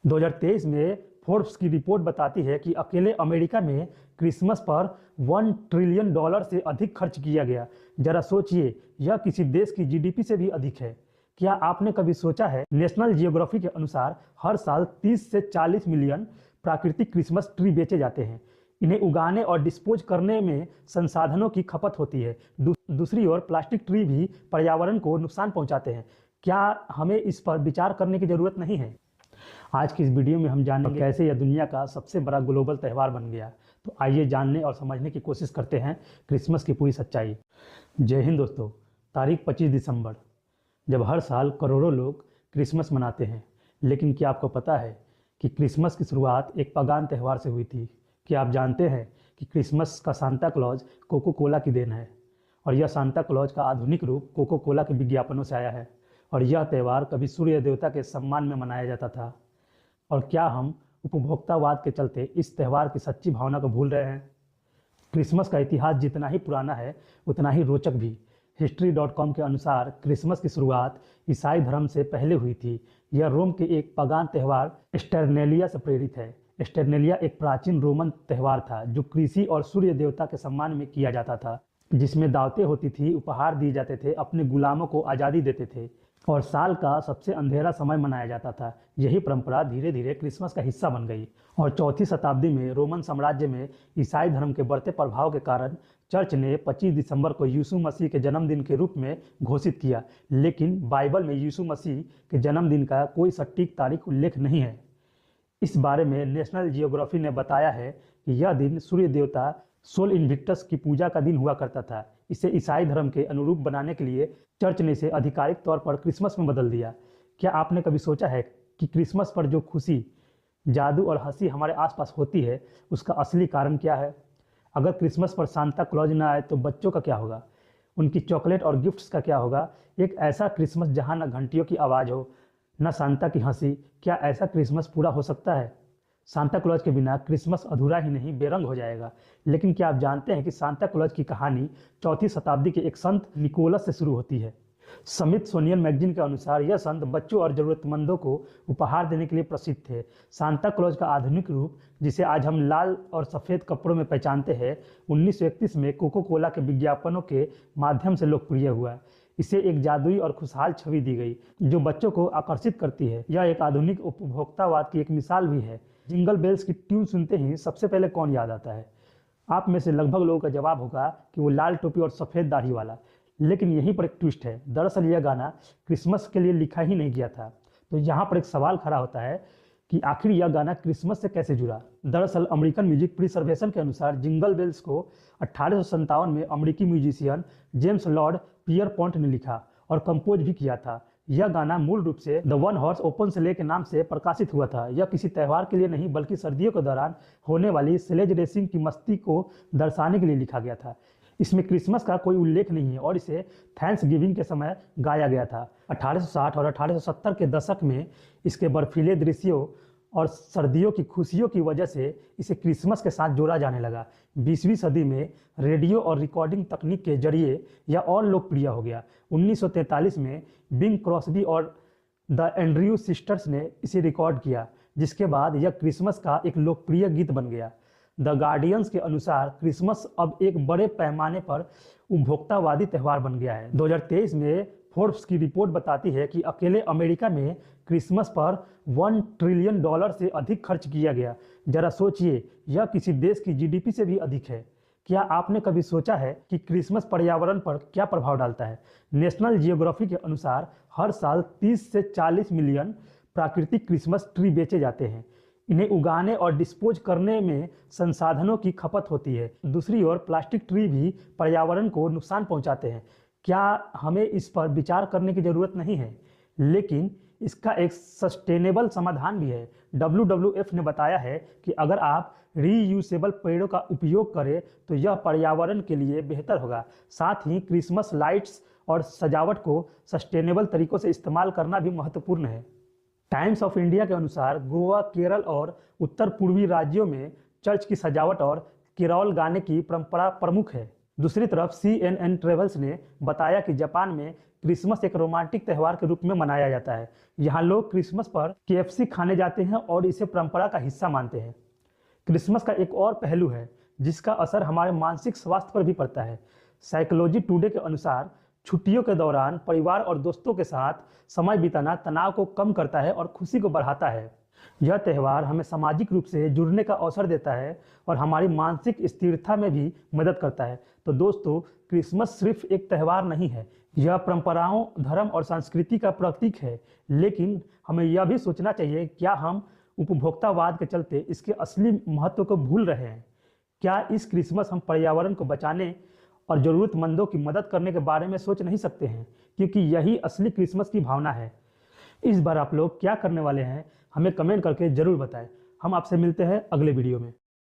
2023 में फोर्ब्स की रिपोर्ट बताती है कि अकेले अमेरिका में क्रिसमस पर $1 ट्रिलियन से अधिक खर्च किया गया। जरा सोचिए, यह किसी देश की जीडीपी से भी अधिक है। क्या आपने कभी सोचा है, नेशनल जियोग्राफी के अनुसार हर साल 30 से 40 मिलियन प्राकृतिक क्रिसमस ट्री बेचे जाते हैं। इन्हें उगाने और डिस्पोज करने में संसाधनों की खपत होती है। दूसरी ओर प्लास्टिक ट्री भी पर्यावरण को नुकसान पहुंचाते हैं। क्या हमें इस पर विचार करने की जरूरत नहीं है? आज की इस वीडियो में हम जानेंगे कैसे यह दुनिया का सबसे बड़ा ग्लोबल त्यौहार बन गया। तो आइए जानने और समझने की कोशिश करते हैं क्रिसमस की पूरी सच्चाई। जय हिंद दोस्तों। तारीख 25 दिसंबर, जब हर साल करोड़ों लोग क्रिसमस मनाते हैं, लेकिन क्या आपको पता है कि क्रिसमस की शुरुआत एक पगान त्यौहार से हुई थी? क्या आप जानते हैं कि क्रिसमस का सांता क्लॉज कोको कोला की देन है, और यह सांता क्लॉज का आधुनिक रूप कोको कोला के विज्ञापनों से आया है। और यह त्यौहार कभी सूर्य देवता के सम्मान में मनाया जाता था। और क्या हम उपभोक्तावाद के चलते इस त्यौहार की सच्ची भावना को भूल रहे हैं? क्रिसमस का इतिहास जितना ही पुराना है, उतना ही रोचक भी। History.com के अनुसार क्रिसमस की शुरुआत ईसाई धर्म से पहले हुई थी। यह रोम के एक पगान त्यौहार स्टर्नेलिया से प्रेरित है। स्टर्नेलिया एक प्राचीन रोमन त्यौहार था जो कृषि और सूर्य देवता के सम्मान में किया जाता था, जिसमें दावतें होती थी, उपहार दिए जाते थे, अपने गुलामों को आज़ादी देते थे और साल का सबसे अंधेरा समय मनाया जाता था। यही परंपरा धीरे धीरे क्रिसमस का हिस्सा बन गई और चौथी शताब्दी में रोमन साम्राज्य में ईसाई धर्म के बढ़ते प्रभाव के कारण चर्च ने 25 दिसंबर को यीशु मसीह के जन्मदिन के रूप में घोषित किया। लेकिन बाइबल में यीशु मसीह के जन्मदिन का कोई सटीक तारीख उल्लेख नहीं है। इस बारे में नेशनल जियोग्राफी ने बताया है कि यह दिन सूर्य देवता सोल इन्विक्टस की पूजा का दिन हुआ करता था। इसे ईसाई धर्म के अनुरूप बनाने के लिए चर्च ने इसे आधिकारिक तौर पर क्रिसमस में बदल दिया। क्या आपने कभी सोचा है कि क्रिसमस पर जो खुशी, जादू और हंसी हमारे आसपास होती है, उसका असली कारण क्या है? अगर क्रिसमस पर सांता क्लॉज ना आए तो बच्चों का क्या होगा? उनकी चॉकलेट और गिफ्ट्स का क्या होगा? एक ऐसा क्रिसमस जहाँ न घंटियों की आवाज़ हो, न सांता की हंसी, क्या ऐसा क्रिसमस पूरा हो सकता है? सांता क्लॉज के बिना क्रिसमस अधूरा ही नहीं, बेरंग हो जाएगा। लेकिन क्या आप जानते हैं कि सांता क्लॉज की कहानी चौथी शताब्दी के एक संत निकोलस से शुरू होती है। स्मिथसोनियन मैगजीन के अनुसार यह संत बच्चों और जरूरतमंदों को उपहार देने के लिए प्रसिद्ध थे। सांता क्लॉज का आधुनिक रूप, जिसे आज हम लाल और सफ़ेद कपड़ों में पहचानते हैं, 1931 में कोको कोला के विज्ञापनों के माध्यम से लोकप्रिय हुआ। इसे एक जादुई और खुशहाल छवि दी गई जो बच्चों को आकर्षित करती है। यह एक आधुनिक उपभोक्तावाद की एक मिसाल भी है। जिंगल बेल्स की ट्यून सुनते ही सबसे पहले कौन याद आता है? आप में से लगभग लोगों का जवाब होगा कि वो लाल टोपी और सफ़ेद दाढ़ी वाला। लेकिन यहीं पर एक ट्विस्ट है। दरअसल यह गाना क्रिसमस के लिए लिखा ही नहीं गया था। तो यहाँ पर एक सवाल खड़ा होता है कि आखिर यह गाना क्रिसमस से कैसे जुड़ा? दरअसल अमेरिकन म्यूजिक प्रिजर्वेशन के अनुसार जिंगल बेल्स को 1857 में अमेरिकी म्यूजिशियन जेम्स लॉर्ड पियरपॉन्ट ने लिखा और कंपोज भी किया था। यह गाना मूल रूप से the one horse open slay के नाम से प्रकाशित हुआ था। यह किसी त्यौहार के लिए नहीं, बल्कि सर्दियों के दौरान होने वाली स्लेज रेसिंग की मस्ती को दर्शाने के लिए लिखा गया था। इसमें क्रिसमस का कोई उल्लेख नहीं है और इसे थैंक्स गिविंग के समय गाया गया था। 1860 और 1870 के दशक में इसके बर्फीले दृश्यों और सर्दियों की खुशियों की वजह से इसे क्रिसमस के साथ जोड़ा जाने लगा। 20वीं सदी में रेडियो और रिकॉर्डिंग तकनीक के जरिए यह और लोकप्रिय हो गया। 1943 में बिंग क्रॉस्बी और द एंड्रयू सिस्टर्स ने इसे रिकॉर्ड किया, जिसके बाद यह क्रिसमस का एक लोकप्रिय गीत बन गया। द गार्डियंस के अनुसार क्रिसमस अब एक बड़े पैमाने पर उपभोक्तावादी त्यौहार बन गया है। 2023 में फोर्ब्स की रिपोर्ट बताती है कि अकेले अमेरिका में क्रिसमस पर $1 ट्रिलियन से अधिक खर्च किया गया। जरा सोचिए, यह किसी देश की जीडीपी से भी अधिक है। क्या आपने कभी सोचा है कि क्रिसमस पर्यावरण पर क्या प्रभाव डालता है? नेशनल जियोग्राफी के अनुसार हर साल 30 से 40 मिलियन प्राकृतिक क्रिसमस ट्री बेचे जाते हैं। इन्हें उगाने और डिस्पोज करने में संसाधनों की खपत होती है। दूसरी ओर प्लास्टिक ट्री भी पर्यावरण को नुकसान पहुंचाते हैं। क्या हमें इस पर विचार करने की ज़रूरत नहीं है? लेकिन इसका एक सस्टेनेबल समाधान भी है। WWF ने बताया है कि अगर आप रीयूसेबल पेड़ों का उपयोग करें तो यह पर्यावरण के लिए बेहतर होगा। साथ ही क्रिसमस लाइट्स और सजावट को सस्टेनेबल तरीकों से इस्तेमाल करना भी महत्वपूर्ण है। टाइम्स ऑफ इंडिया के अनुसार गोवा, केरल और उत्तर पूर्वी राज्यों में चर्च की सजावट और कैरोल गाने की परंपरा प्रमुख है। दूसरी तरफ CNN ट्रेवल्स ने बताया कि जापान में क्रिसमस एक रोमांटिक त्यौहार के रूप में मनाया जाता है। यहाँ लोग क्रिसमस पर KFC खाने जाते हैं और इसे परंपरा का हिस्सा मानते हैं। क्रिसमस का एक और पहलू है जिसका असर हमारे मानसिक स्वास्थ्य पर भी पड़ता है। साइकोलॉजी टुडे के अनुसार छुट्टियों के दौरान परिवार और दोस्तों के साथ समय बिताना तनाव को कम करता है और खुशी को बढ़ाता है। यह त्यौहार हमें सामाजिक रूप से जुड़ने का अवसर देता है और हमारी मानसिक स्थिरता में भी मदद करता है। तो दोस्तों, क्रिसमस सिर्फ एक त्यौहार नहीं है, यह परंपराओं, धर्म और संस्कृति का प्रतीक है। लेकिन हमें यह भी सोचना चाहिए, क्या हम उपभोक्तावाद के चलते इसके असली महत्व को भूल रहे हैं? क्या इस क्रिसमस हम पर्यावरण को बचाने और ज़रूरतमंदों की मदद करने के बारे में सोच नहीं सकते हैं? क्योंकि यही असली क्रिसमस की भावना है। इस बार आप लोग क्या करने वाले हैं, हमें कमेंट करके ज़रूर बताएं। हम आपसे मिलते हैं अगले वीडियो में।